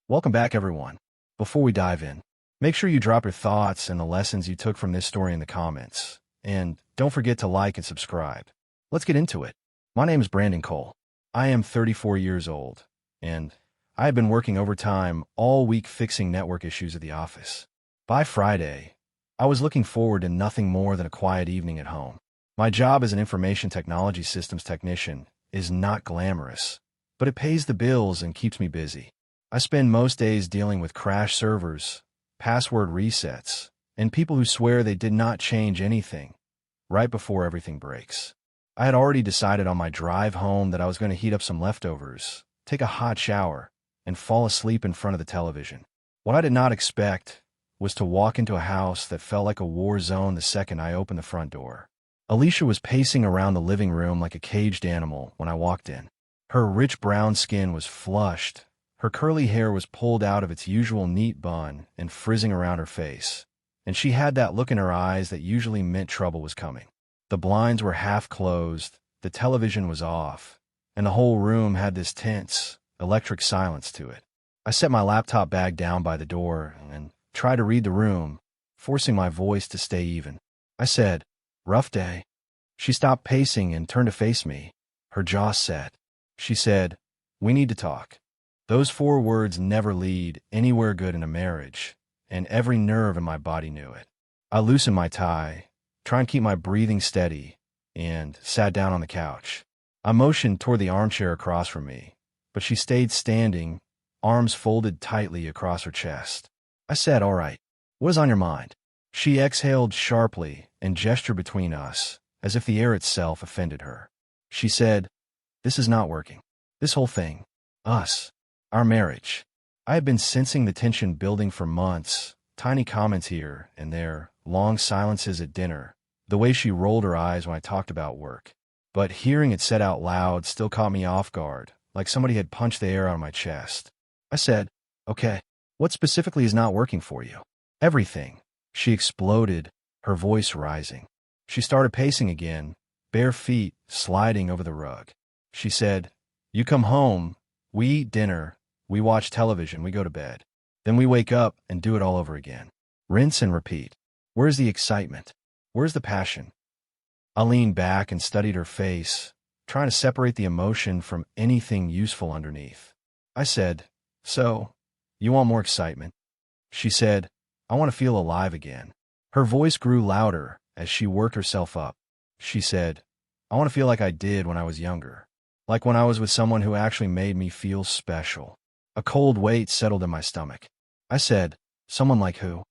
Welcome back, everyone. Before we dive in, make sure you drop your thoughts and the lessons you took from this story in the comments. And don't forget to like and subscribe. Let's get into it. My name is Brandon Cole. I am 34 years old, and I have been working overtime all week fixing network issues at the office. By Friday, I was looking forward to nothing more than a quiet evening at home. My job as an information technology systems technician is not glamorous, but it pays the bills and keeps me busy. I spend most days dealing with crashed servers, password resets, and people who swear they did not change anything right before everything breaks. I had already decided on my drive home that I was going to heat up some leftovers, take a hot shower, and fall asleep in front of the television. What I did not expect was to walk into a house that felt like a war zone the second I opened the front door. Alicia was pacing around the living room like a caged animal when I walked in. Her rich brown skin was flushed, her curly hair was pulled out of its usual neat bun and frizzing around her face, and she had that look in her eyes that usually meant trouble was coming. The blinds were half closed, the television was off, and the whole room had this tense, electric silence to it. I set my laptop bag down by the door and tried to read the room, forcing my voice to stay even. I said, "Rough day." She stopped pacing and turned to face me, her jaw set. She said, "We need to talk." Those 4 words never lead anywhere good in a marriage, and every nerve in my body knew it. I loosened my tie, trying to keep my breathing steady, and sat down on the couch. I motioned toward the armchair across from me, but she stayed standing, arms folded tightly across her chest. I said, "All right, what is on your mind?" She exhaled sharply and gestured between us, as if the air itself offended her. She said, "This is not working. This whole thing. Us. Our marriage." I had been sensing the tension building for months, tiny comments here and there, long silences at dinner, the way she rolled her eyes when I talked about work. But hearing it said out loud still caught me off guard, like somebody had punched the air out of my chest. I said, "Okay, what specifically is not working for you?" "Everything." She exploded, her voice rising. She started pacing again, bare feet sliding over the rug. She said, "You come home, we eat dinner, we watch television, we go to bed. Then we wake up and do it all over again. Rinse and repeat. Where's the excitement? Where's the passion?" I leaned back and studied her face, trying to separate the emotion from anything useful underneath. I said, "So, you want more excitement?" She said, "I want to feel alive again." Her voice grew louder as she worked herself up. She said, "I want to feel like I did when I was younger, like when I was with someone who actually made me feel special." A cold weight settled in my stomach. I said, "Someone like who?"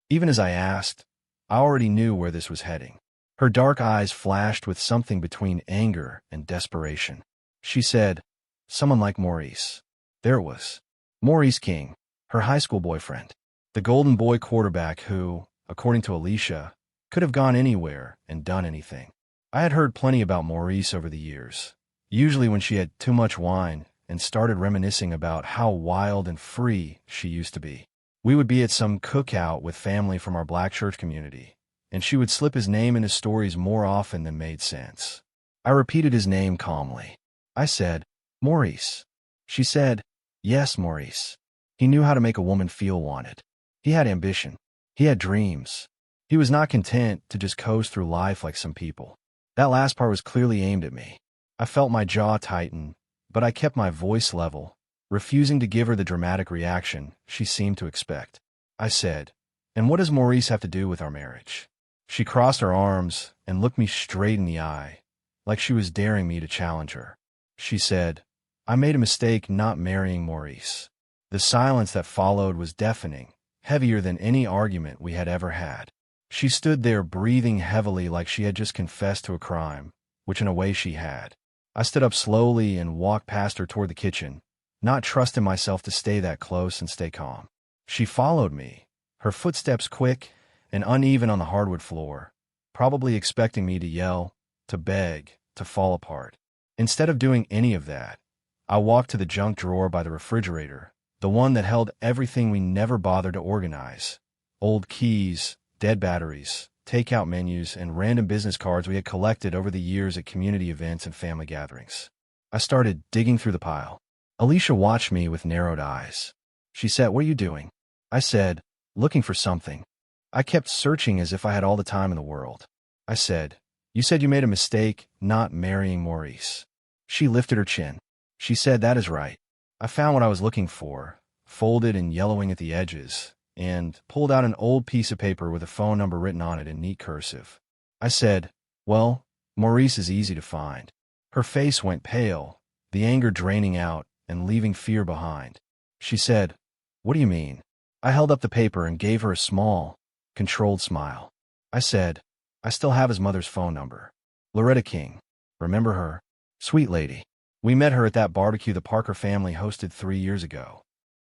Even as I asked, I already knew where this was heading. Her dark eyes flashed with something between anger and desperation. She said, "Someone like Maurice." There it was. Maurice King, her high school boyfriend. The golden boy quarterback who, according to Alicia, could have gone anywhere and done anything. I had heard plenty about Maurice over the years, usually when she had too much wine and started reminiscing about how wild and free she used to be. We would be at some cookout with family from our black church community, and she would slip his name into stories more often than made sense. I repeated his name calmly. I said, "Maurice." She said, "Yes, Maurice." He knew how to make a woman feel wanted. He had ambition. He had dreams. He was not content to just coast through life like some people. That last part was clearly aimed at me. I felt my jaw tighten, but I kept my voice level, refusing to give her the dramatic reaction she seemed to expect. I said, "And what does Maurice have to do with our marriage?" She crossed her arms and looked me straight in the eye, like she was daring me to challenge her. She said, "I made a mistake not marrying Maurice." The silence that followed was deafening, heavier than any argument we had ever had. She stood there breathing heavily like she had just confessed to a crime, which in a way she had. I stood up slowly and walked past her toward the kitchen, not trusting myself to stay that close and stay calm. She followed me, her footsteps quick and uneven on the hardwood floor, probably expecting me to yell, to beg, to fall apart. Instead of doing any of that, I walked to the junk drawer by the refrigerator, the one that held everything we never bothered to organize: old keys, dead batteries, takeout menus, and random business cards we had collected over the years at community events and family gatherings. I started digging through the pile. Alicia watched me with narrowed eyes. She said, "What are you doing?" I said, "Looking for something." I kept searching as if I had all the time in the world. I said, "You said you made a mistake not marrying Maurice." She lifted her chin. She said, "That is right." I found what I was looking for, folded and yellowing at the edges, and pulled out an old piece of paper with a phone number written on it in neat cursive. I said, "Well, Maurice is easy to find." Her face went pale, the anger draining out and leaving fear behind. She said, "What do you mean?" I held up the paper and gave her a small, controlled smile. I said, "I still have his mother's phone number. Loretta King. Remember her? Sweet lady. We met her at that barbecue the Parker family hosted 3 years ago."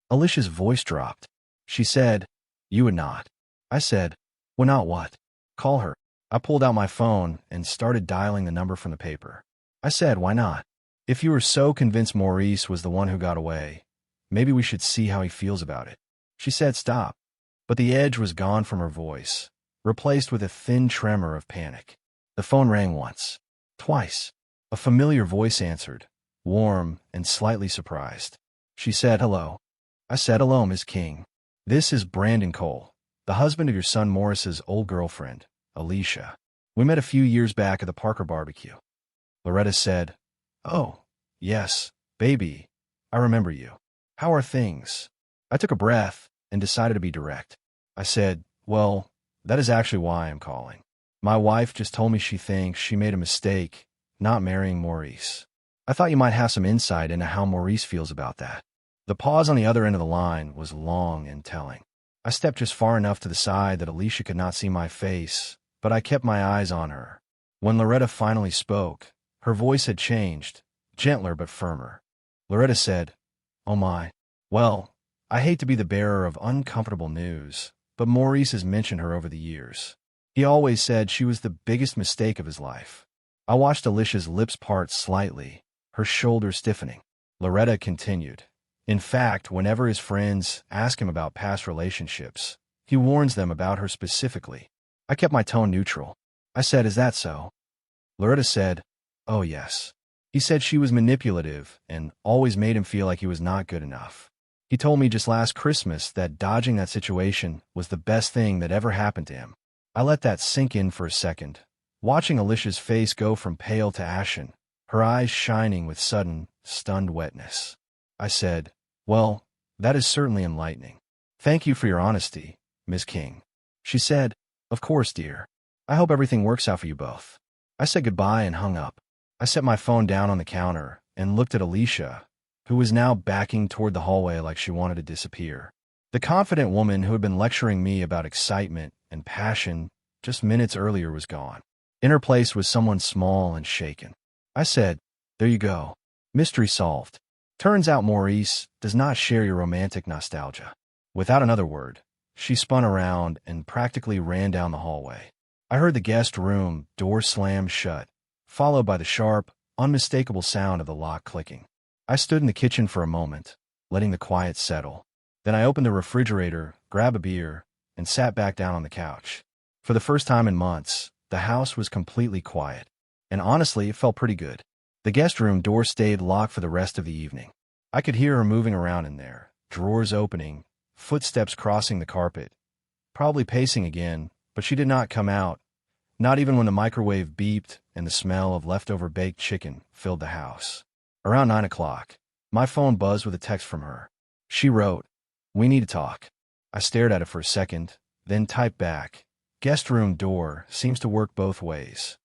Alicia's voice dropped. She said, "You would not." I said, "Would not what?" "Call her." I pulled out my phone and started dialing the number from the paper. I said, "Why not? If you were so convinced Maurice was the one who got away, maybe we should see how he feels about it." She said, "Stop." But the edge was gone from her voice, replaced with a thin tremor of panic. The phone rang once, twice. A familiar voice answered, warm and slightly surprised. She said, "Hello." I said, "Hello, Ms. King. This is Brandon Cole, the husband of your son Maurice's old girlfriend, Alicia. We met a few years back at the Parker barbecue." Loretta said, "Oh, yes, baby, I remember you. How are things?" I took a breath and decided to be direct. I said, "Well, that is actually why I am calling. My wife just told me she thinks she made a mistake not marrying Maurice. I thought you might have some insight into how Maurice feels about that." The pause on the other end of the line was long and telling. I stepped just far enough to the side that Alicia could not see my face, but I kept my eyes on her. When Loretta finally spoke, her voice had changed, gentler but firmer. Loretta said, "Oh my. Well, I hate to be the bearer of uncomfortable news, but Maurice has mentioned her over the years. He always said she was the biggest mistake of his life." I watched Alicia's lips part slightly, her shoulders stiffening. Loretta continued, "In fact, whenever his friends ask him about past relationships, he warns them about her specifically." I kept my tone neutral. I said, "Is that so?" Loretta said, "Oh, yes. He said she was manipulative and always made him feel like he was not good enough. He told me just last Christmas that dodging that situation was the best thing that ever happened to him." I let that sink in for a second, watching Alicia's face go from pale to ashen, her eyes shining with sudden, stunned wetness. I said, "Well, that is certainly enlightening. Thank you for your honesty, Ms. King." She said, "Of course, dear. I hope everything works out for you both." I said goodbye and hung up. I set my phone down on the counter and looked at Alicia, who was now backing toward the hallway like she wanted to disappear. The confident woman who had been lecturing me about excitement and passion just minutes earlier was gone. In her place was someone small and shaken. I said, "There you go. Mystery solved. Turns out Maurice does not share your romantic nostalgia." Without another word, she spun around and practically ran down the hallway. I heard the guest room door slam shut, followed by the sharp, unmistakable sound of the lock clicking. I stood in the kitchen for a moment, letting the quiet settle. Then I opened the refrigerator, grabbed a beer, and sat back down on the couch. For the first time in months, the house was completely quiet, and honestly, it felt pretty good. The guest room door stayed locked for the rest of the evening. I could hear her moving around in there, drawers opening, footsteps crossing the carpet, probably pacing again, but she did not come out, not even when the microwave beeped and the smell of leftover baked chicken filled the house. Around 9 o'clock, my phone buzzed with a text from her. She wrote, "We need to talk." I stared at it for a second, then typed back, "Guest room door seems to work both ways."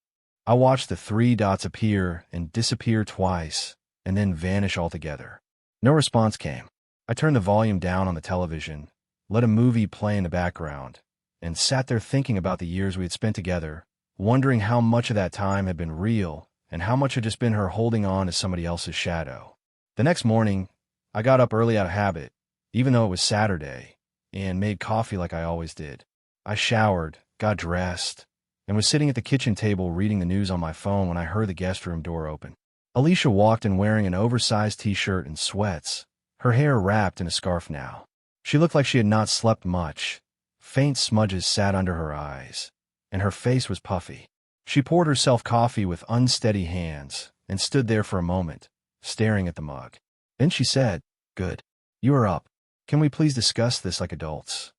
I watched the 3 dots appear and disappear twice, and then vanish altogether. No response came. I turned the volume down on the television, let a movie play in the background, and sat there thinking about the years we had spent together, wondering how much of that time had been real and how much had just been her holding on to somebody else's shadow. The next morning, I got up early out of habit, even though it was Saturday, and made coffee like I always did. I showered, got dressed, and was sitting at the kitchen table reading the news on my phone when I heard the guest room door open. Alicia walked in wearing an oversized t-shirt and sweats, her hair wrapped in a scarf now. She looked like she had not slept much. Faint smudges sat under her eyes, and her face was puffy. She poured herself coffee with unsteady hands and stood there for a moment, staring at the mug. Then she said, "Good. You are up." Can we please discuss this like adults?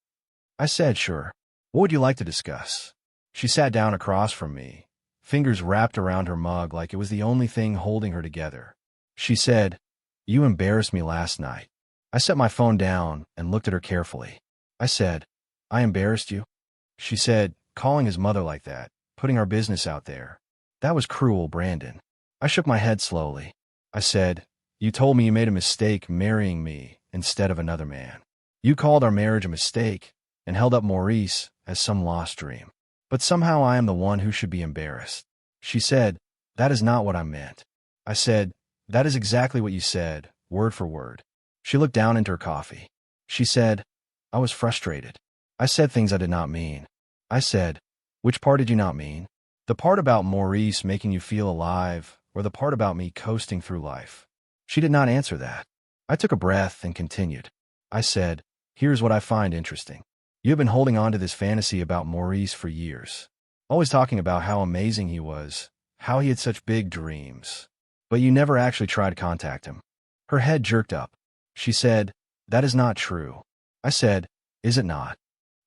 I said, sure. What would you like to discuss? She sat down across from me, fingers wrapped around her mug like it was the only thing holding her together. She said, "You embarrassed me last night." I set my phone down and looked at her carefully. I said, "I embarrassed you?" She said, "Calling his mother like that, putting our business out there. That was cruel, Brandon." I shook my head slowly. I said, "You told me you made a mistake marrying me instead of another man. You called our marriage a mistake and held up Maurice as some lost dream. But somehow I am the one who should be embarrassed." She said, "That is not what I meant." I said, "That is exactly what you said, word for word." She looked down into her coffee. She said, "I was frustrated. I said things I did not mean." I said, "Which part did you not mean? The part about Maurice making you feel alive, or the part about me coasting through life?" She did not answer that. I took a breath and continued. I said, "Here's what I find interesting. You have been holding on to this fantasy about Maurice for years, always talking about how amazing he was, how he had such big dreams. But you never actually tried to contact him." Her head jerked up. She said, "That is not true." I said, "Is it not?"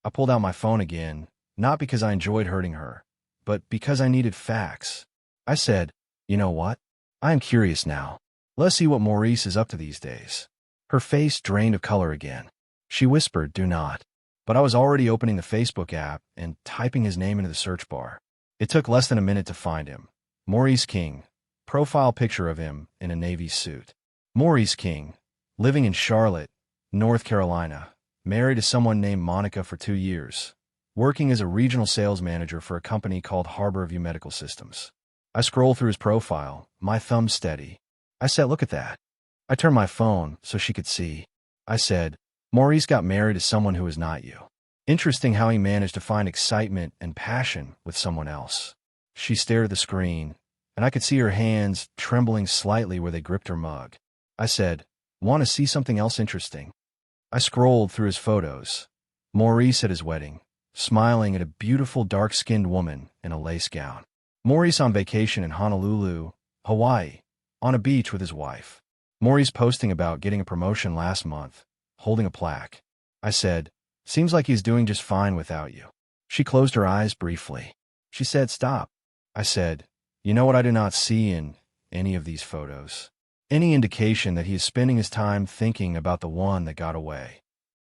I pulled out my phone again, not because I enjoyed hurting her, but because I needed facts. I said, "You know what? I am curious now. Let's see what Maurice is up to these days." Her face drained of color again. She whispered, "Do not." But I was already opening the Facebook app and typing his name into the search bar. It took less than a minute to find him. Maurice King. Profile picture of him in a Navy suit. Maurice King, living in Charlotte, North Carolina, married to someone named Monica for 2 years, working as a regional sales manager for a company called Harborview Medical Systems. I scrolled through his profile, my thumb steady. I said, "Look at that." I turned my phone so she could see. I said, "Maurice got married to someone who is not you. Interesting how he managed to find excitement and passion with someone else." She stared at the screen, and I could see her hands trembling slightly where they gripped her mug. I said, "Want to see something else interesting?" I scrolled through his photos. Maurice at his wedding, smiling at a beautiful dark-skinned woman in a lace gown. Maurice on vacation in Honolulu, Hawaii, on a beach with his wife. Maurice posting about getting a promotion last month, holding a plaque. I said, "Seems like he's doing just fine without you." She closed her eyes briefly. She said, "Stop." I said, "You know what I do not see in any of these photos? Any indication that he is spending his time thinking about the one that got away."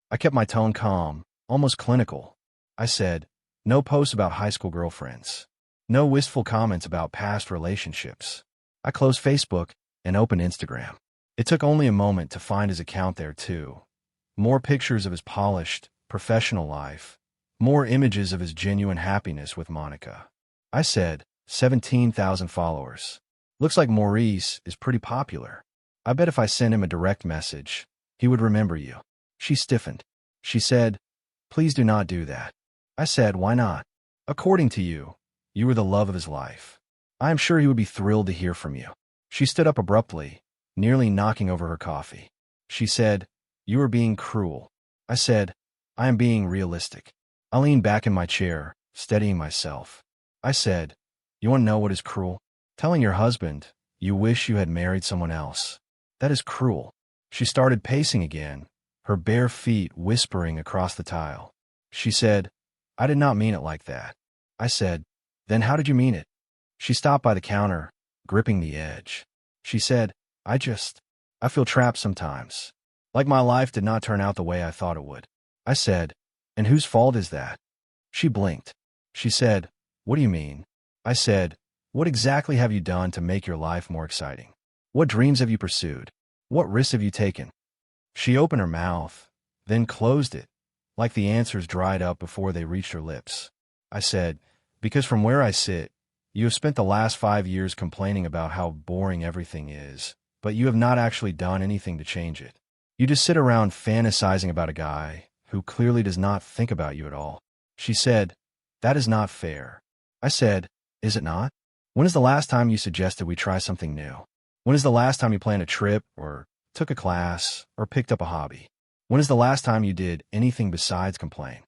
I kept my tone calm, almost clinical. I said, "No posts about high school girlfriends. No wistful comments about past relationships." I closed Facebook and opened Instagram. It took only a moment to find his account there, too. More pictures of his polished, professional life. More images of his genuine happiness with Monica. I said, 17,000 followers. Looks like Maurice is pretty popular. I bet if I sent him a direct message, he would remember you." She stiffened. She said, "Please do not do that." I said, "Why not? According to you, you were the love of his life. I am sure he would be thrilled to hear from you." She stood up abruptly, nearly knocking over her coffee. She said, "You are being cruel." I said, "I am being realistic." I leaned back in my chair, steadying myself. I said, "You want to know what is cruel? Telling your husband you wish you had married someone else. That is cruel." She started pacing again, her bare feet whispering across the tile. She said, "I did not mean it like that." I said, "Then how did you mean it?" She stopped by the counter, gripping the edge. She said, I feel trapped sometimes. Like my life did not turn out the way I thought it would." I said, "And whose fault is that?" She blinked. She said, "What do you mean?" I said, "What exactly have you done to make your life more exciting? What dreams have you pursued? What risks have you taken?" She opened her mouth, then closed it, like the answers dried up before they reached her lips. I said, "Because from where I sit, you have spent the last 5 years complaining about how boring everything is, but you have not actually done anything to change it. You just sit around fantasizing about a guy who clearly does not think about you at all." She said, "That is not fair." I said, "Is it not? When is the last time you suggested we try something new? When is the last time you planned a trip, or took a class, or picked up a hobby? When is the last time you did anything besides complain?"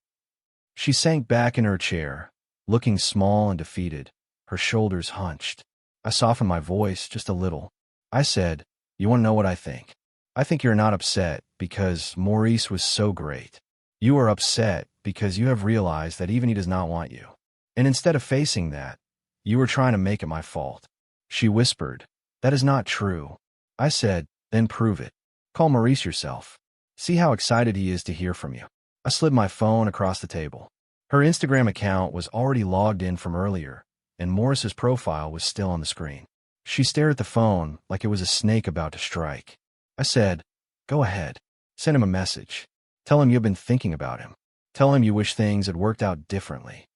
She sank back in her chair, looking small and defeated, her shoulders hunched. I softened my voice just a little. I said, "You want to know what I think? I think you're not upset because Maurice was so great. You are upset because you have realized that even he does not want you. And instead of facing that, you were trying to make it my fault. She whispered, "That is not true." I said, "Then prove it. Call Maurice yourself. See how excited he is to hear from you." I slid my phone across the table. Her Instagram account was already logged in from earlier, and Maurice's profile was still on the screen. She stared at the phone like it was a snake about to strike. I said, "Go ahead. Send him a message. Tell him you've been thinking about him. Tell him you wish things had worked out differently."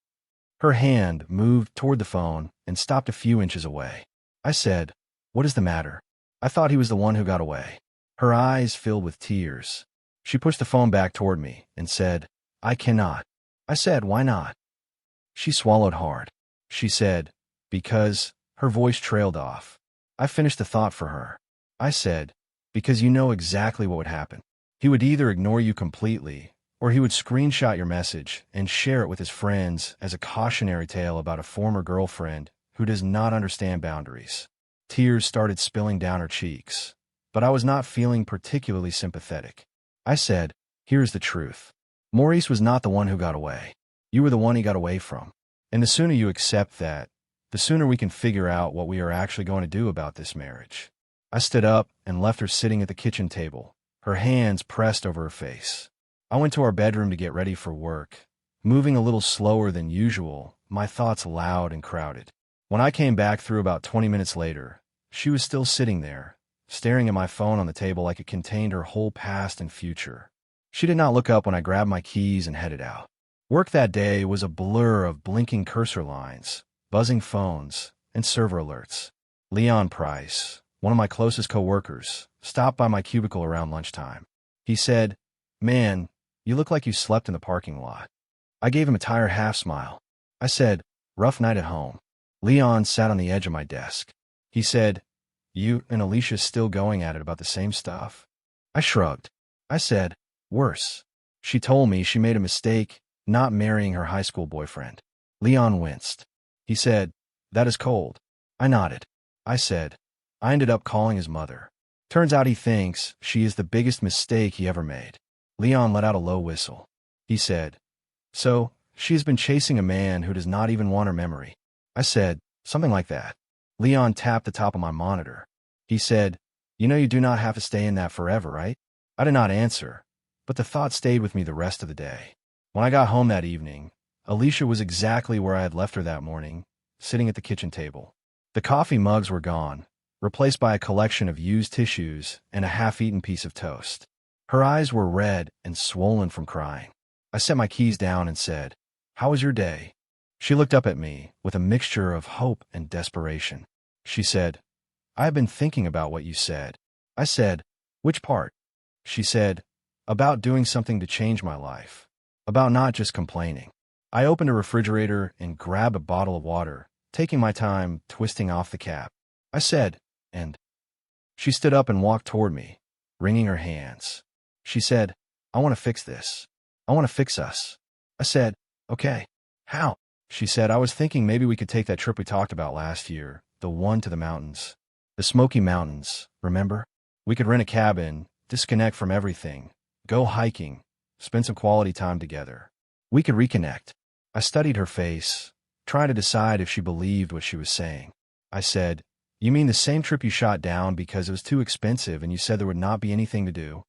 Her hand moved toward the phone and stopped a few inches away. I said, "What is the matter? I thought he was the one who got away." Her eyes filled with tears. She pushed the phone back toward me and said, "I cannot." I said, "Why not?" She swallowed hard. She said, "Because," her voice trailed off. I finished the thought for her. I said, "Because you know exactly what would happen. He would either ignore you completely, or he would screenshot your message and share it with his friends as a cautionary tale about a former girlfriend who does not understand boundaries." Tears started spilling down her cheeks, but I was not feeling particularly sympathetic. I said, "Here's the truth. Maurice was not the one who got away. You were the one he got away from. And the sooner you accept that, the sooner we can figure out what we are actually going to do about this marriage." I stood up and left her sitting at the kitchen table, her hands pressed over her face. I went to our bedroom to get ready for work, moving a little slower than usual, my thoughts loud and crowded. When I came back through about 20 minutes later, she was still sitting there, staring at my phone on the table like it contained her whole past and future. She did not look up when I grabbed my keys and headed out. Work that day was a blur of blinking cursor lines, buzzing phones, and server alerts. Leon Price, one of my closest coworkers, stopped by my cubicle around lunchtime. He said, "Man, you look like you slept in the parking lot." I gave him a tired half-smile. I said, "Rough night at home." Leon sat on the edge of my desk. He said, "You and Alicia still going at it about the same stuff?" I shrugged. I said, "Worse. She told me she made a mistake not marrying her high school boyfriend." Leon winced. He said, "That is cold." I nodded. I said, "I ended up calling his mother. Turns out he thinks she is the biggest mistake he ever made." Leon let out a low whistle. He said, "So, she has been chasing a man who does not even want her memory." I said, "Something like that." Leon tapped the top of my monitor. He said, "You know you do not have to stay in that forever, right?" I did not answer, but the thought stayed with me the rest of the day. When I got home that evening, Alicia was exactly where I had left her that morning, sitting at the kitchen table. The coffee mugs were gone, replaced by a collection of used tissues and a half-eaten piece of toast. Her eyes were red and swollen from crying. I set my keys down and said, "How was your day?" She looked up at me with a mixture of hope and desperation. She said, "I have been thinking about what you said." I said, "Which part?" She said, "About doing something to change my life. About not just complaining." I opened a refrigerator and grabbed a bottle of water, taking my time twisting off the cap. I said, "And?" She stood up and walked toward me, wringing her hands. She said, "I want to fix this. I want to fix us." I said, "Okay. How?" She said, "I was thinking maybe we could take that trip we talked about last year, the one to the mountains. The Smoky Mountains, remember? We could rent a cabin, disconnect from everything, go hiking, spend some quality time together. We could reconnect." I studied her face, trying to decide if she believed what she was saying. I said, "You mean the same trip you shot down because it was too expensive and you said there would not be anything to do?"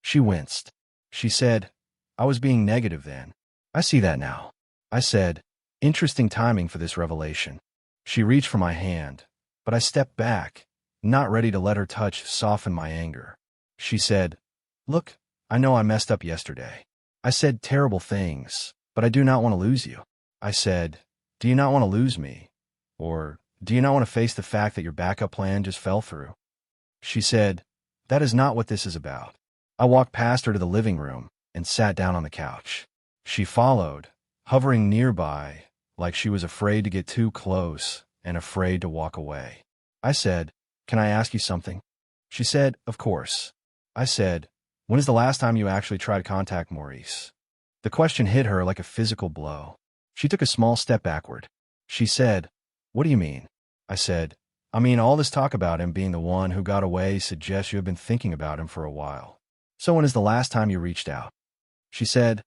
She winced. She said, "I was being negative then. I see that now." I said, "Interesting timing for this revelation." She reached for my hand, but I stepped back, not ready to let her touch soften my anger. She said, "Look, I know I messed up yesterday. I said terrible things, but I do not want to lose you." I said, "Do you not want to lose me? Or do you not want to face the fact that your backup plan just fell through?" She said, "That is not what this is about." I walked past her to the living room and sat down on the couch. She followed, hovering nearby, like she was afraid to get too close and afraid to walk away. I said, "Can I ask you something?" She said, "Of course." I said, "When is the last time you actually tried to contact Maurice?" The question hit her like a physical blow. She took a small step backward. She said, "What do you mean?" I said, "I mean, all this talk about him being the one who got away suggests you have been thinking about him for a while. So when is the last time you reached out? She said,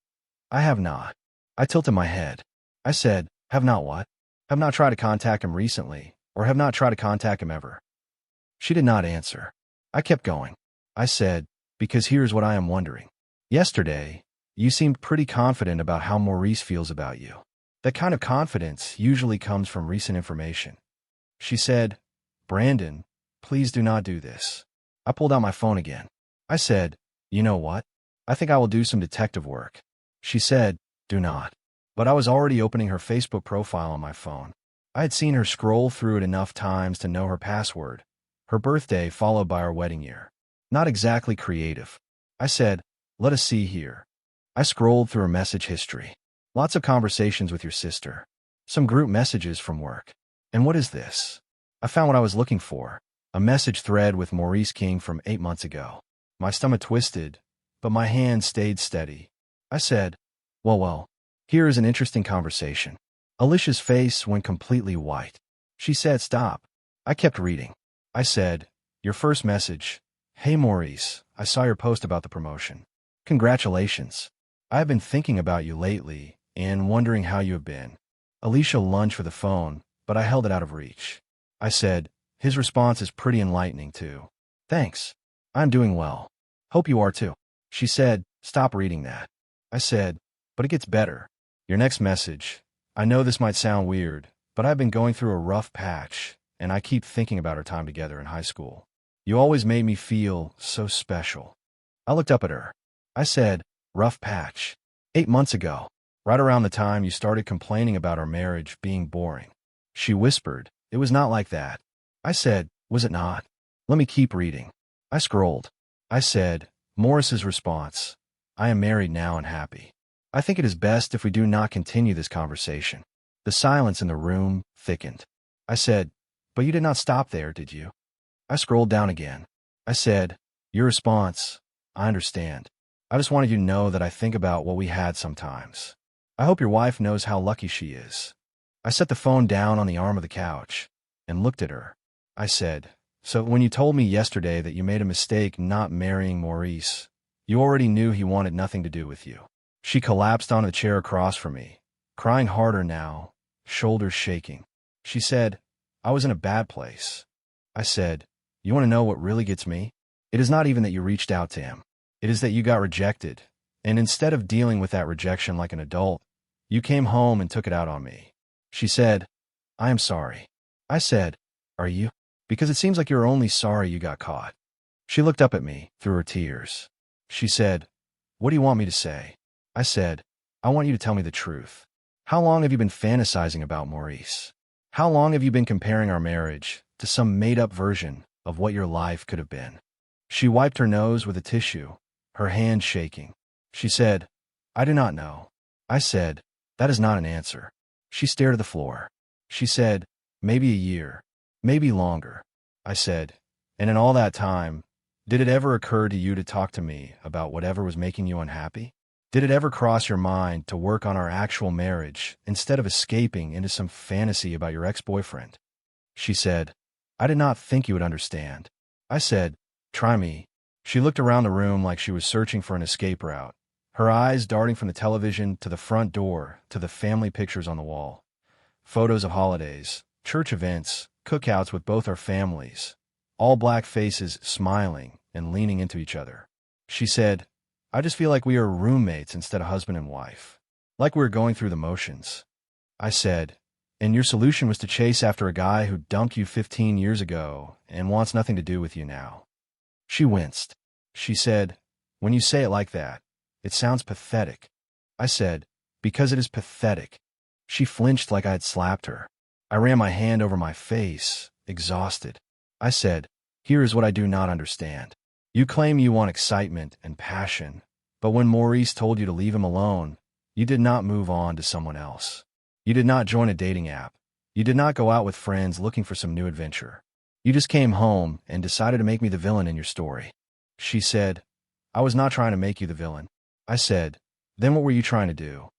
I have not. I tilted my head. I said, have not what? Have not tried to contact him recently, or have not tried to contact him ever. She did not answer. I kept going. I said, because here's what I am wondering. Yesterday, you seemed pretty confident about how Maurice feels about you. That kind of confidence usually comes from recent information. She said, Brandon, please do not do this. I pulled out my phone again. I said, you know what? I think I will do some detective work. She said, do not. But I was already opening her Facebook profile on my phone. I had seen her scroll through it enough times to know her password, her birthday followed by her wedding year. Not exactly creative. I said, let us see here. I scrolled through her message history. Lots of conversations with your sister. Some group messages from work. And what is this? I found what I was looking for. A message thread with Maurice King from 8 months ago. My stomach twisted, but my hand stayed steady. I said, well, here is an interesting conversation. Alicia's face went completely white. She said, stop. I kept reading. I said, your first message. Hey Maurice, I saw your post about the promotion. Congratulations. I have been thinking about you lately and wondering how you have been. Alicia lunged for the phone, but I held it out of reach. I said, his response is pretty enlightening too. Thanks. I'm doing well. Hope you are too. She said, stop reading that. I said, but it gets better. Your next message. I know this might sound weird, but I've been going through a rough patch, and I keep thinking about our time together in high school. You always made me feel so special. I looked up at her. I said, rough patch. 8 months ago, right around the time you started complaining about our marriage being boring. She whispered, it was not like that. I said, was it not? Let me keep reading. I scrolled. I said, Maurice's response. I am married now and happy. I think it is best if we do not continue this conversation. The silence in the room thickened. I said, but you did not stop there, did you? I scrolled down again. I said, your response. I understand. I just wanted you to know that I think about what we had sometimes. I hope your wife knows how lucky she is. I set the phone down on the arm of the couch and looked at her. I said, so when you told me yesterday that you made a mistake not marrying Maurice, you already knew he wanted nothing to do with you. She collapsed on the chair across from me, crying harder now, shoulders shaking. She said, I was in a bad place. I said, you want to know what really gets me? It is not even that you reached out to him. It is that you got rejected, and instead of dealing with that rejection like an adult, you came home and took it out on me. She said, I am sorry. I said, are you? Because it seems like you're only sorry you got caught. She looked up at me through her tears. She said, what do you want me to say? I said, I want you to tell me the truth. How long have you been fantasizing about Maurice? How long have you been comparing our marriage to some made-up version of what your life could have been? She wiped her nose with a tissue, her hand shaking. She said, I do not know. I said, that is not an answer. She stared at the floor. She said, maybe a year, maybe longer. I said, and in all that time, did it ever occur to you to talk to me about whatever was making you unhappy? Did it ever cross your mind to work on our actual marriage instead of escaping into some fantasy about your ex-boyfriend? She said, I did not think you would understand. I said, try me. She looked around the room like she was searching for an escape route, her eyes darting from the television to the front door to the family pictures on the wall. Photos of holidays, church events, cookouts with both our families, all black faces smiling and leaning into each other. She said, I just feel like we are roommates instead of husband and wife. Like we were going through the motions. I said, and your solution was to chase after a guy who dumped you 15 years ago and wants nothing to do with you now. She winced. She said, when you say it like that, it sounds pathetic. I said, because it is pathetic. She flinched like I had slapped her. I ran my hand over my face, exhausted. I said, here is what I do not understand. You claim you want excitement and passion, but when Maurice told you to leave him alone, you did not move on to someone else. You did not join a dating app. You did not go out with friends looking for some new adventure. You just came home and decided to make me the villain in your story. She said, I was not trying to make you the villain. I said, then what were you trying to do?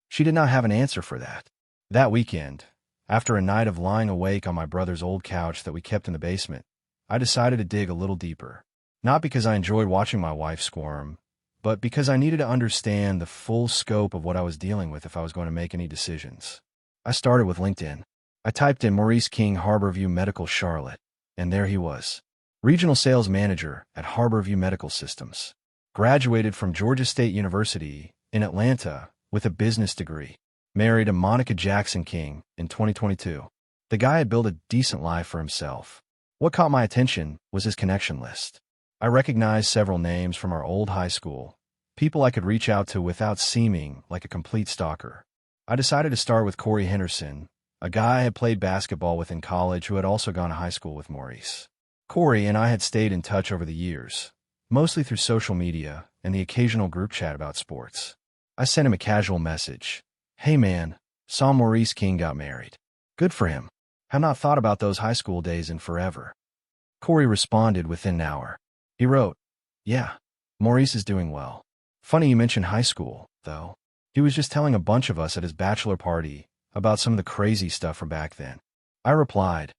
She did not have an answer for that. That weekend, after a night of lying awake on my brother's old couch that we kept in the basement, I decided to dig a little deeper. Not because I enjoyed watching my wife squirm, but because I needed to understand the full scope of what I was dealing with if I was going to make any decisions. I started with LinkedIn. I typed in Maurice King, Harborview Medical, Charlotte, and there he was. Regional Sales Manager at Harborview Medical Systems. Graduated from Georgia State University in Atlanta with a business degree. Married to Monica Jackson King in 2022. The guy had built a decent life for himself. What caught my attention was his connection list. I recognized several names from our old high school, people I could reach out to without seeming like a complete stalker. I decided to start with Corey Henderson, a guy I had played basketball with in college who had also gone to high school with Maurice. Corey and I had stayed in touch over the years, mostly through social media and the occasional group chat about sports. I sent him a casual message. Hey man, saw Maurice King got married. Good for him. Have not thought about those high school days in forever. Corey responded within an hour. He wrote, yeah, Maurice is doing well. Funny you mention high school, though. He was just telling a bunch of us at his bachelor party about some of the crazy stuff from back then. I replied,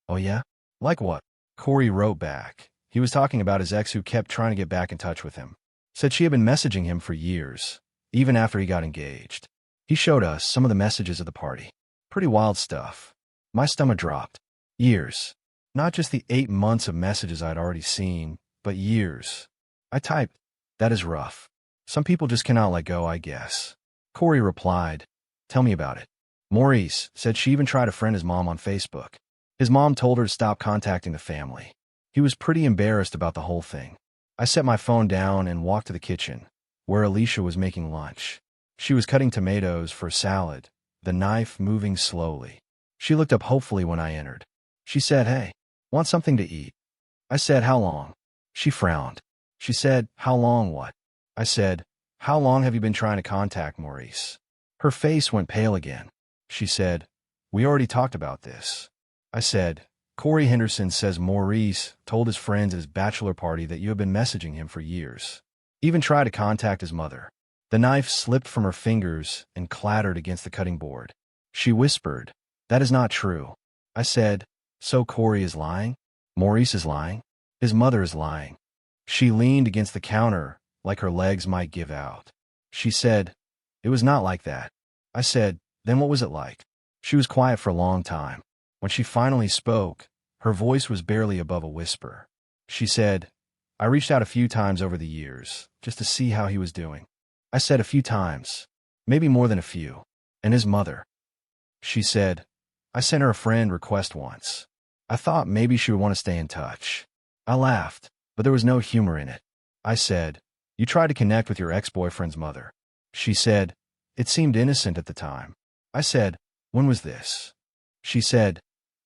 oh yeah? Like what? Corey wrote back. He was talking about his ex who kept trying to get back in touch with him. Said she had been messaging him for years, even after he got engaged. He showed us some of the messages of the party. Pretty wild stuff. My stomach dropped. Years. Not just the 8 months of messages I'd already seen, but years. I typed, that is rough. Some people just cannot let go, I guess. Corey replied, tell me about it. Maurice said she even tried to friend his mom on Facebook. His mom told her to stop contacting the family. He was pretty embarrassed about the whole thing. I set my phone down and walked to the kitchen, where Alicia was making lunch. She was cutting tomatoes for a salad, the knife moving slowly. She looked up hopefully when I entered. She said, hey, want something to eat? I said, how long? She frowned. She said, how long what? I said, how long have you been trying to contact Maurice? Her face went pale again. She said, we already talked about this. I said, Corey Henderson says Maurice told his friends at his bachelor party that you have been messaging him for years. Even tried to contact his mother. The knife slipped from her fingers and clattered against the cutting board. She whispered, that is not true. I said, so Corey is lying? Maurice is lying? His mother is lying. She leaned against the counter like her legs might give out. She said, it was not like that. I said, then what was it like? She was quiet for a long time. When she finally spoke, her voice was barely above a whisper. She said, I reached out a few times over the years, just to see how he was doing. I said a few times, maybe more than a few. And his mother. She said, I sent her a friend request once. I thought maybe she would want to stay in touch. I laughed, but there was no humor in it. I said, you tried to connect with your ex-boyfriend's mother. She said, it seemed innocent at the time. I said, when was this? She said,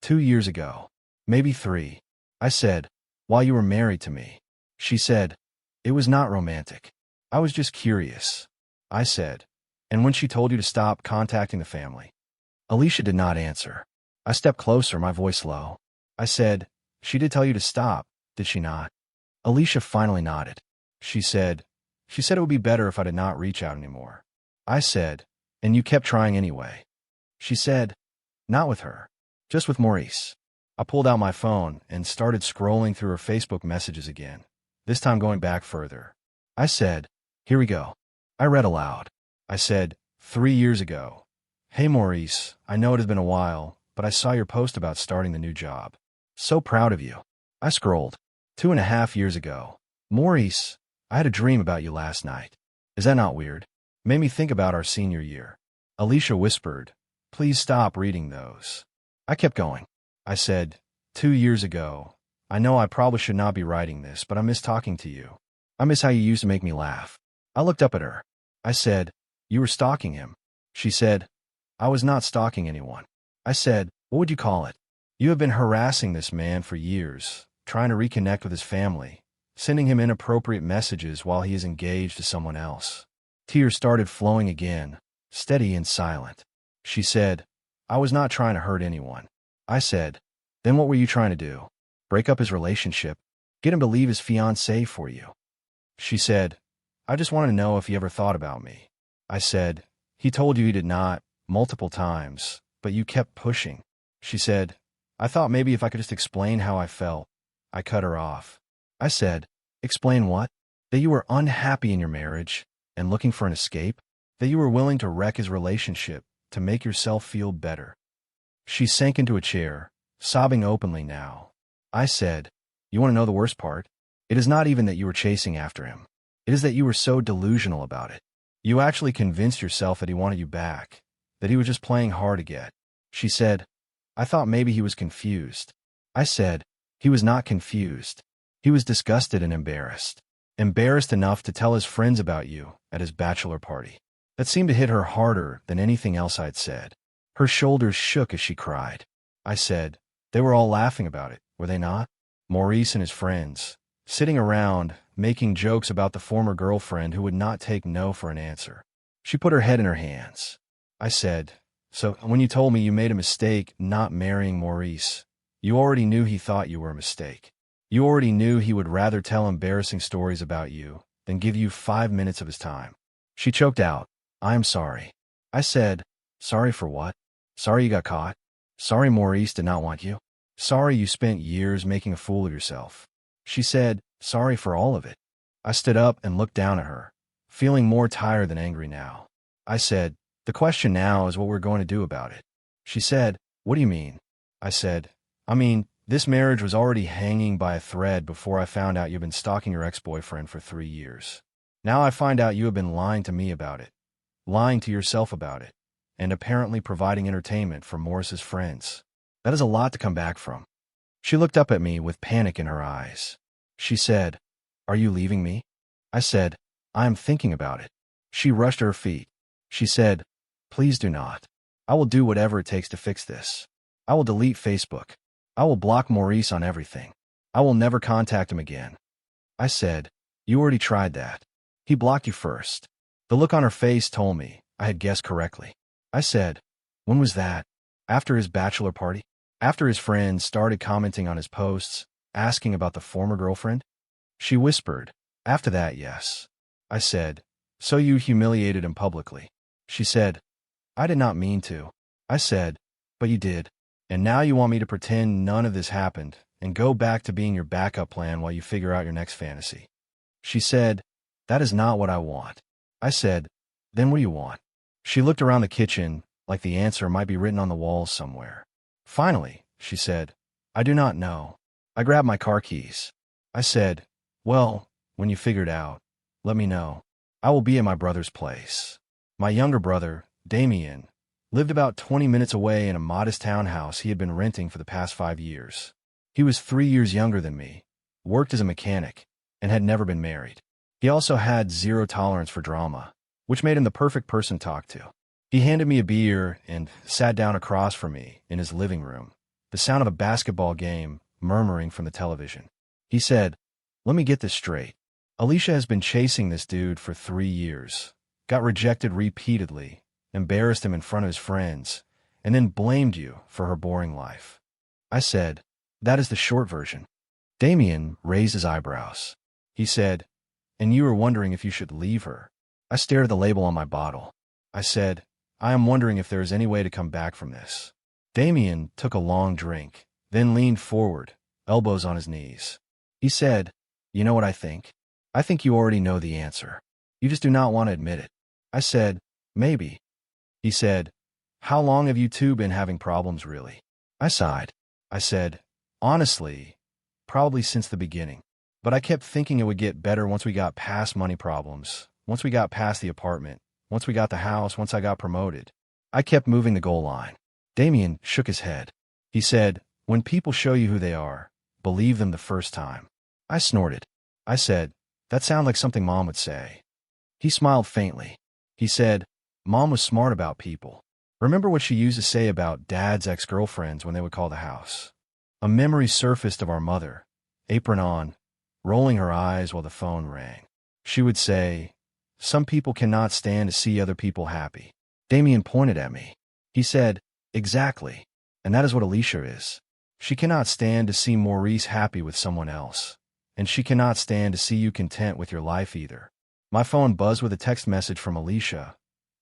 2 years ago. Maybe 3. I said, while you were married to me. She said, it was not romantic. I was just curious. I said, and when she told you to stop contacting the family? Alicia did not answer. I stepped closer, my voice low. I said, she did tell you to stop, did she not? Alicia finally nodded. She said it would be better if I did not reach out anymore. I said, and you kept trying anyway. She said, not with her, just with Maurice. I pulled out my phone and started scrolling through her Facebook messages again, this time going back further. I said, here we go. I read aloud. I said, 3 years ago. Hey Maurice, I know it has been a while, but I saw your post about starting the new job. So proud of you. I scrolled. 2.5 years ago. Maurice, I had a dream about you last night. Is that not weird? Made me think about our senior year. Alicia whispered, please stop reading those. I kept going. I said, 2 years ago. I know I probably should not be writing this, but I miss talking to you. I miss how you used to make me laugh. I looked up at her. I said, you were stalking him. She said, I was not stalking anyone. I said, what would you call it? You have been harassing this man for years, trying to reconnect with his family, sending him inappropriate messages while he is engaged to someone else. Tears started flowing again, steady and silent. She said, I was not trying to hurt anyone. I said, then what were you trying to do? Break up his relationship? Get him to leave his fiancée for you? She said, I just wanted to know if he ever thought about me. I said, he told you he did not, multiple times, but you kept pushing. She said, I thought maybe if I could just explain how I felt. I cut her off. I said, Explain what? That you were unhappy in your marriage and looking for an escape? That you were willing to wreck his relationship to make yourself feel better? She sank into a chair, sobbing openly now. I said, "You want to know the worst part? It is not even that you were chasing after him. It is that you were so delusional about it. You actually convinced yourself that he wanted you back, that he was just playing hard to get." She said, "I thought maybe he was confused." I said, "He was not confused. He was disgusted and embarrassed. Embarrassed enough to tell his friends about you at his bachelor party." That seemed to hit her harder than anything else I'd said. Her shoulders shook as she cried. I said, "They were all laughing about it, were they not? Maurice and his friends, sitting around, making jokes about the former girlfriend who would not take no for an answer." She put her head in her hands. I said, "So when you told me you made a mistake not marrying Maurice, you already knew he thought you were a mistake. You already knew he would rather tell embarrassing stories about you than give you 5 minutes of his time." She choked out, "I am sorry." I said, "Sorry for what? Sorry you got caught? Sorry Maurice did not want you? Sorry you spent years making a fool of yourself?" She said, "Sorry for all of it." I stood up and looked down at her, feeling more tired than angry now. I said, "The question now is what we're going to do about it." She said, "What do you mean?" I said, I mean, this marriage was already hanging by a thread before I found out you've been stalking your ex-boyfriend for 3 years. Now I find out you have been lying to me about it, lying to yourself about it, and apparently providing entertainment for Maurice's friends. That is a lot to come back from." She looked up at me with panic in her eyes. She said, "Are you leaving me?" I said, "I am thinking about it." She rushed to her feet. She said, "Please do not. I will do whatever it takes to fix this. I will delete Facebook. I will block Maurice on everything. I will never contact him again." I said, "You already tried that. He blocked you first." The look on her face told me I had guessed correctly. I said, "When was that? After his bachelor party? After his friends started commenting on his posts, asking about the former girlfriend?" She whispered, "After that, yes." I said, "So you humiliated him publicly?" She said, "I did not mean to." I said, "But you did. And now you want me to pretend none of this happened and go back to being your backup plan while you figure out your next fantasy." She said, "That is not what I want." I said, "Then what do you want?" She looked around the kitchen like the answer might be written on the walls somewhere. Finally, she said, "I do not know." I grabbed my car keys. I said, "Well, when you figure it out, let me know. I will be at my brother's place." My younger brother, Damien, lived about 20 minutes away in a modest townhouse he had been renting for the past 5 years. He was 3 years younger than me, worked as a mechanic, and had never been married. He also had zero tolerance for drama, which made him the perfect person to talk to. He handed me a beer and sat down across from me in his living room, the sound of a basketball game murmuring from the television. He said, "Let me get this straight. Alicia has been chasing this dude for 3 years, got rejected repeatedly, embarrassed him in front of his friends, and then blamed you for her boring life." I said, "That is the short version." Damien raised his eyebrows. He said, "And you were wondering if you should leave her?" I stared at the label on my bottle. I said, "I am wondering if there is any way to come back from this." Damien took a long drink, then leaned forward, elbows on his knees. He said, "You know what I think? I think you already know the answer. You just do not want to admit it." I said, "Maybe." He said, "How long have you two been having problems, really?" I sighed. I said, "Honestly, probably since the beginning. But I kept thinking it would get better once we got past money problems, once we got past the apartment, once we got the house, once I got promoted." I kept moving the goal line. Damien shook his head. He said, "When people show you who they are, believe them the first time." I snorted. I said, "That sounds like something Mom would say." He smiled faintly. He said, "Mom was smart about people. Remember what she used to say about Dad's ex-girlfriends when they would call the house?" A memory surfaced of our mother, apron on, rolling her eyes while the phone rang. She would say, "Some people cannot stand to see other people happy." Damien pointed at me. He said, "Exactly. And that is what Alicia is. She cannot stand to see Maurice happy with someone else. And she cannot stand to see you content with your life either." My phone buzzed with a text message from Alicia.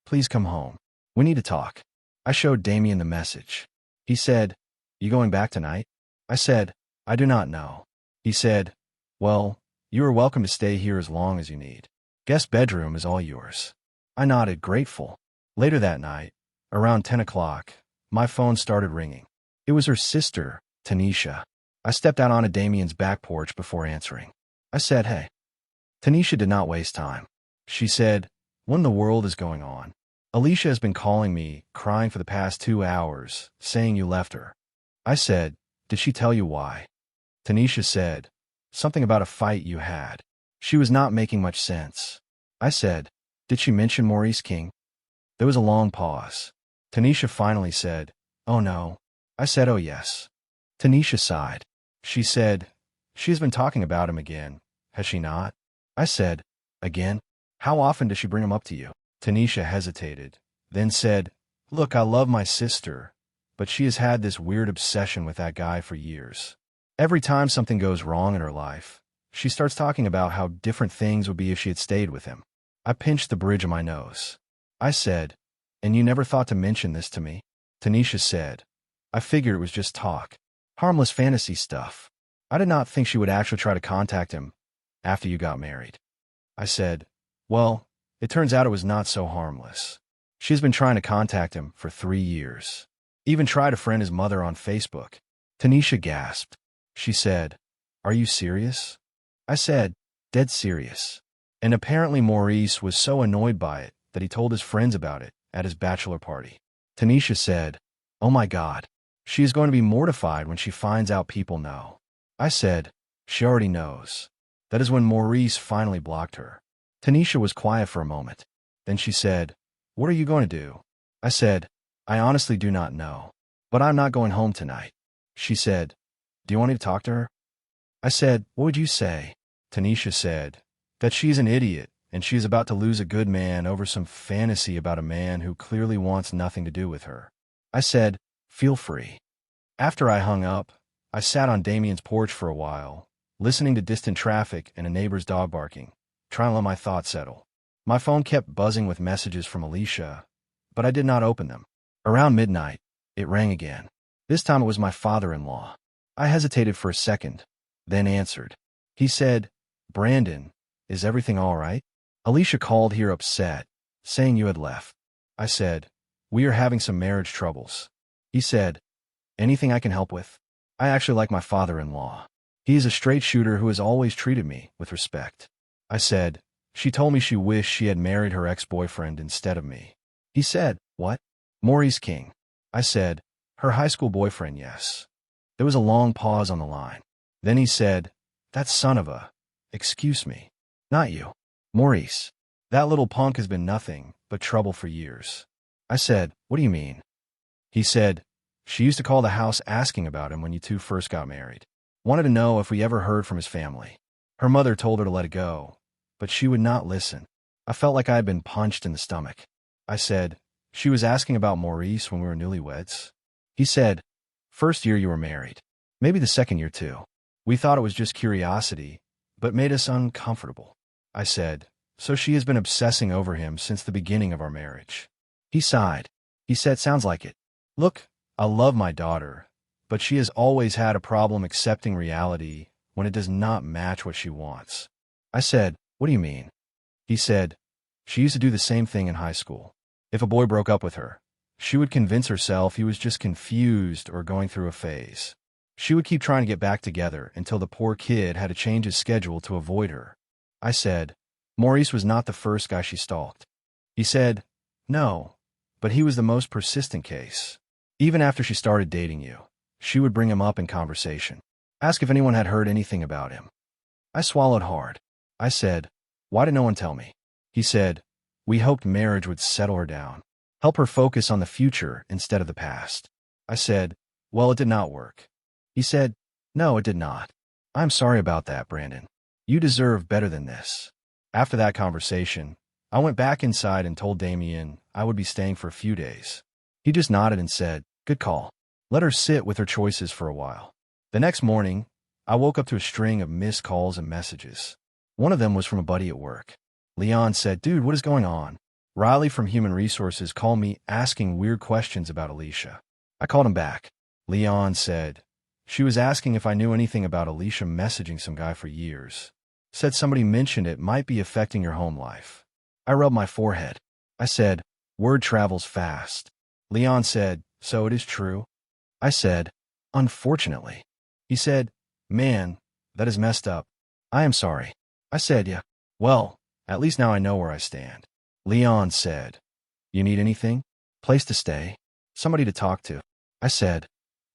"Please come home. We need to talk." I showed Damien the message. He said, "You going back tonight?" I said, "I do not know." He said, "Well, You are welcome to stay here as long as you need. Guest bedroom is all yours. I nodded, grateful. Later that night, around 10 o'clock, my phone started ringing. It was her sister, Tanisha. I stepped out onto Damien's back porch before answering. I said, "Hey." Tanisha did not waste time. She said, "What in the world is going on? Alicia has been calling me, crying for the past 2 hours, saying you left her." I said, "Did she tell you why?" Tanisha said, "Something about a fight you had." She was not making much sense. I said, "Did she mention Maurice King?" There was a long pause. Tanisha finally said, "Oh no." I said, "Oh yes." Tanisha sighed. She said, "She has been talking about him again, has she not?" I said, "Again? How often does she bring him up to you?" Tanisha hesitated, then said, "Look, I love my sister, but she has had this weird obsession with that guy for years. Every time something goes wrong in her life, she starts talking about how different things would be if she had stayed with him." I pinched the bridge of my nose. I said, "And you never thought to mention this to me?" Tanisha said, "I figured it was just talk. Harmless fantasy stuff. I did not think she would actually try to contact him after you got married." I said, "Well, it turns out it was not so harmless. She's been trying to contact him for 3 years. Even tried to friend his mother on Facebook." Tanisha gasped. She said, "Are you serious?" I said, "Dead serious." And apparently Maurice was so annoyed by it that he told his friends about it at his bachelor party. Tanisha said, "Oh my God. She is going to be mortified when she finds out people know." I said, "She already knows." That is when Maurice finally blocked her. Tanisha was quiet for a moment. Then she said, "What are you going to do?" I said, "I honestly do not know. But I'm not going home tonight." She said, "Do you want me to talk to her?" I said, "What would you say?" Tanisha said, "That she's an idiot and she's about to lose a good man over some fantasy about a man who clearly wants nothing to do with her." I said, "Feel free." After I hung up, I sat on Damien's porch for a while, listening to distant traffic and a neighbor's dog barking, trying to let my thoughts settle. My phone kept buzzing with messages from Alicia, but I did not open them. Around midnight, it rang again. This time it was my father-in-law. I hesitated for a second, then answered. He said, "Brandon, is everything all right? Alicia called here upset, saying you had left." I said, "We are having some marriage troubles." He said, "Anything I can help with?" I actually like my father-in-law. He is a straight shooter who has always treated me with respect. I said, "She told me she wished she had married her ex-boyfriend instead of me." He said, "What?" "Maurice King." I said, "Her high school boyfriend, yes." There was a long pause on the line. Then he said, "That son of a..." "Excuse me. Not you. Maurice. That little punk has been nothing but trouble for years." I said, "What do you mean?" He said, "She used to call the house asking about him when you two first got married. Wanted to know if we ever heard from his family. Her mother told her to let it go, but she would not listen." I felt like I had been punched in the stomach. I said, "She was asking about Maurice when we were newlyweds?" He said, "First year you were married. Maybe the second year too. We thought it was just curiosity, but made us uncomfortable." I said, "So she has been obsessing over him since the beginning of our marriage." He sighed. He said, "Sounds like it. Look, I love my daughter, but she has always had a problem accepting reality when it does not match what she wants." I said, "What do you mean?" He said, "She used to do the same thing in high school. If a boy broke up with her, she would convince herself he was just confused or going through a phase. She would keep trying to get back together until the poor kid had to change his schedule to avoid her." I said, "Maurice was not the first guy she stalked." He said, "No, but he was the most persistent case. Even after she started dating you, she would bring him up in conversation. Ask if anyone had heard anything about him." I swallowed hard. I said, "Why did no one tell me?" He said, "We hoped marriage would settle her down, help her focus on the future instead of the past." I said, "Well, it did not work." He said, "No, it did not. I'm sorry about that, Brandon. You deserve better than this." After that conversation, I went back inside and told Damien I would be staying for a few days. He just nodded and said, "Good call." Let her sit with her choices for a while. The next morning, I woke up to a string of missed calls and messages. One of them was from a buddy at work. Leon said, "Dude, what is going on?" Riley from Human Resources called me asking weird questions about Alicia. I called him back. Leon said, "She was asking if I knew anything about Alicia messaging some guy for years. Said somebody mentioned it might be affecting your home life. I rubbed my forehead. I said, word travels fast. Leon said, so it is true? I said, unfortunately. He said, man, that is messed up. I am sorry. I said, yeah. Well, at least now I know where I stand. Leon said, you need anything? Place to stay? Somebody to talk to? I said,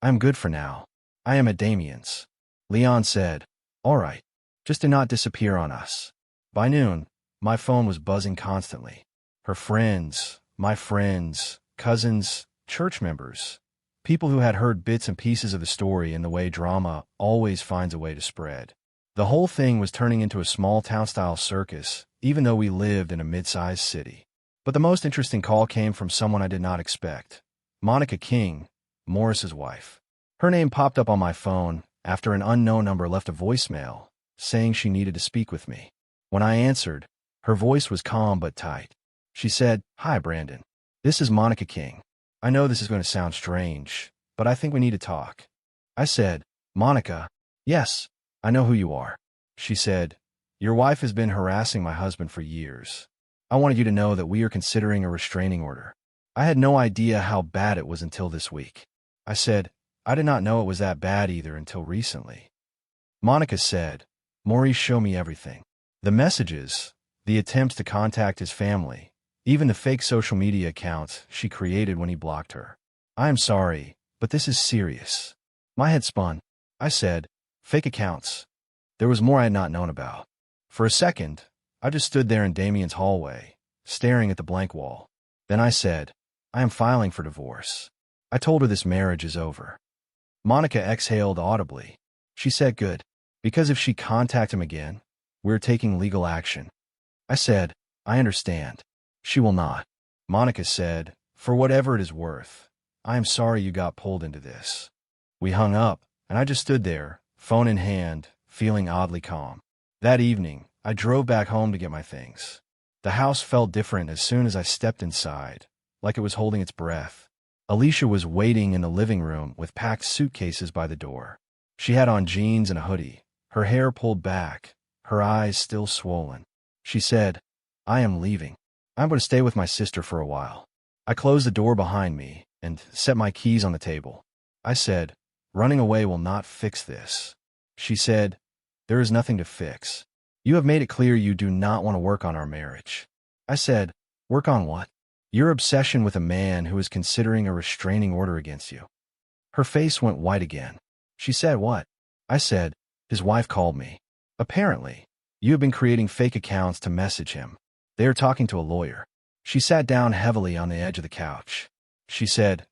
I am good for now. I am at Damien's. Leon said, all right. Just do not disappear on us. By noon, my phone was buzzing constantly. Her friends, my friends, cousins, church members, people who had heard bits and pieces of the story and the way drama always finds a way to spread. The whole thing was turning into a small-town-style circus, even though we lived in a mid-sized city. But the most interesting call came from someone I did not expect. Monica King, Maurice's wife. Her name popped up on my phone after an unknown number left a voicemail, saying she needed to speak with me. When I answered, her voice was calm but tight. She said, hi, Brandon. This is Monica King. I know this is going to sound strange, but I think we need to talk. I said, Monica, yes, I know who you are. She said, your wife has been harassing my husband for years. I wanted you to know that we are considering a restraining order. I had no idea how bad it was until this week. I said, I did not know it was that bad either until recently. Monica said, Maurice showed me everything. The messages, the attempts to contact his family, even the fake social media accounts she created when he blocked her. I am sorry, but this is serious. My head spun. I said, fake accounts. There was more I had not known about. For a second, I just stood there in Damien's hallway, staring at the blank wall. Then I said, I am filing for divorce. I told her this marriage is over. Monica exhaled audibly. She said, good. Because if she contacts him again, we're taking legal action. I said, I understand. She will not. Monica said, for whatever it is worth, I am sorry you got pulled into this. We hung up, and I just stood there, phone in hand, feeling oddly calm. That evening, I drove back home to get my things. The house felt different as soon as I stepped inside, like it was holding its breath. Alicia was waiting in the living room with packed suitcases by the door. She had on jeans and a hoodie, her hair pulled back, her eyes still swollen. She said, I am leaving. I'm going to stay with my sister for a while. I closed the door behind me and set my keys on the table. I said, running away will not fix this. She said, there is nothing to fix. You have made it clear you do not want to work on our marriage. I said, work on what? Your obsession with a man who is considering a restraining order against you. Her face went white again. She said, what? I said, his wife called me. Apparently, you have been creating fake accounts to message him. They are talking to a lawyer. She sat down heavily on the edge of the couch. She said,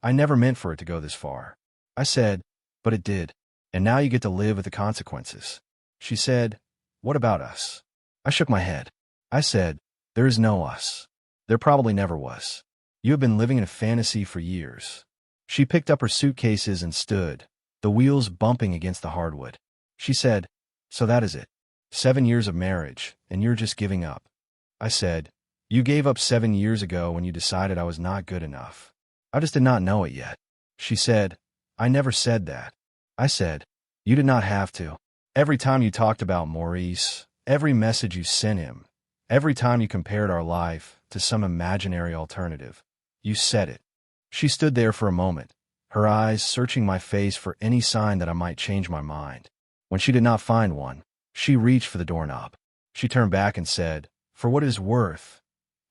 I never meant for it to go this far. I said, but it did. And now you get to live with the consequences. She said, what about us? I shook my head. I said, there is no us. There probably never was. You have been living in a fantasy for years. She picked up her suitcases and stood, the wheels bumping against the hardwood. She said, so that is it. 7 years of marriage, and you're just giving up. I said, you gave up 7 years ago when you decided I was not good enough. I just did not know it yet. She said, I never said that. I said, you did not have to. Every time you talked about Maurice, every message you sent him, every time you compared our life to some imaginary alternative, you said it. She stood there for a moment, her eyes searching my face for any sign that I might change my mind. When she did not find one, she reached for the doorknob. She turned back and said, for what it is worth,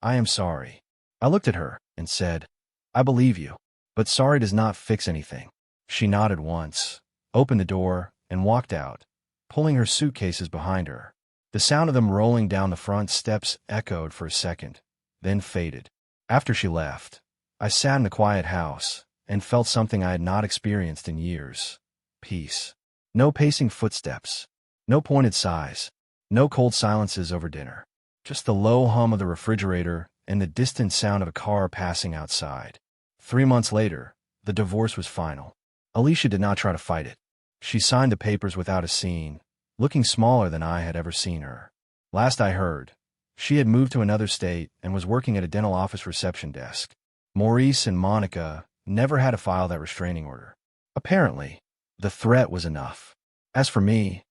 I am sorry. I looked at her and said, I believe you, but sorry does not fix anything. She nodded once, opened the door, and walked out, pulling her suitcases behind her. The sound of them rolling down the front steps echoed for a second, then faded. After she left, I sat in the quiet house and felt something I had not experienced in years. Peace. No pacing footsteps. No pointed sighs. No cold silences over dinner. Just the low hum of the refrigerator and the distant sound of a car passing outside. 3 months later, the divorce was final. Alicia did not try to fight it. She signed the papers without a scene, looking smaller than I had ever seen her. Last I heard, she had moved to another state and was working at a dental office reception desk. Maurice and Monica never had to file that restraining order. Apparently, the threat was enough. As for me,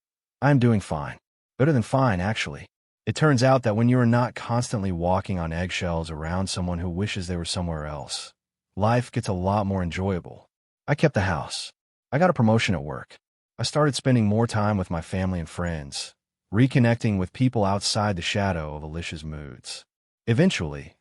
I am doing fine. Better than fine, actually. It turns out that when you are not constantly walking on eggshells around someone who wishes they were somewhere else, life gets a lot more enjoyable. I kept the house. I got a promotion at work. I started spending more time with my family and friends, reconnecting with people outside the shadow of Alicia's moods. Eventually,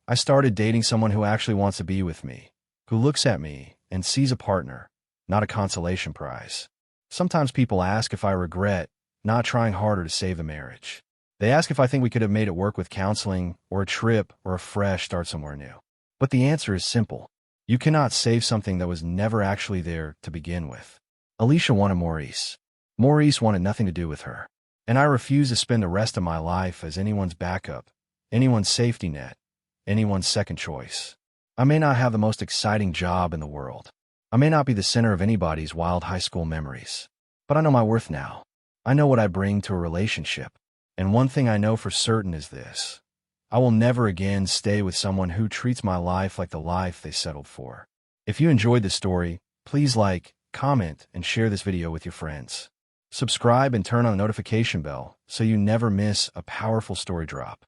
I started dating someone who actually wants to be with me, who looks at me and sees a partner, not a consolation prize. Sometimes people ask if I regret not trying harder to save the marriage. They ask if I think we could have made it work with counseling or a trip or a fresh start somewhere new. But the answer is simple. You cannot save something that was never actually there to begin with. Alicia wanted Maurice. Maurice wanted nothing to do with her. And I refuse to spend the rest of my life as anyone's backup, anyone's safety net, anyone's second choice. I may not have the most exciting job in the world. I may not be the center of anybody's wild high school memories. But I know my worth now. I know what I bring to a relationship. And one thing I know for certain is this. I will never again stay with someone who treats my life like the life they settled for. If you enjoyed this story, please like, comment, and share this video with your friends. Subscribe and turn on the notification bell so you never miss a powerful story drop.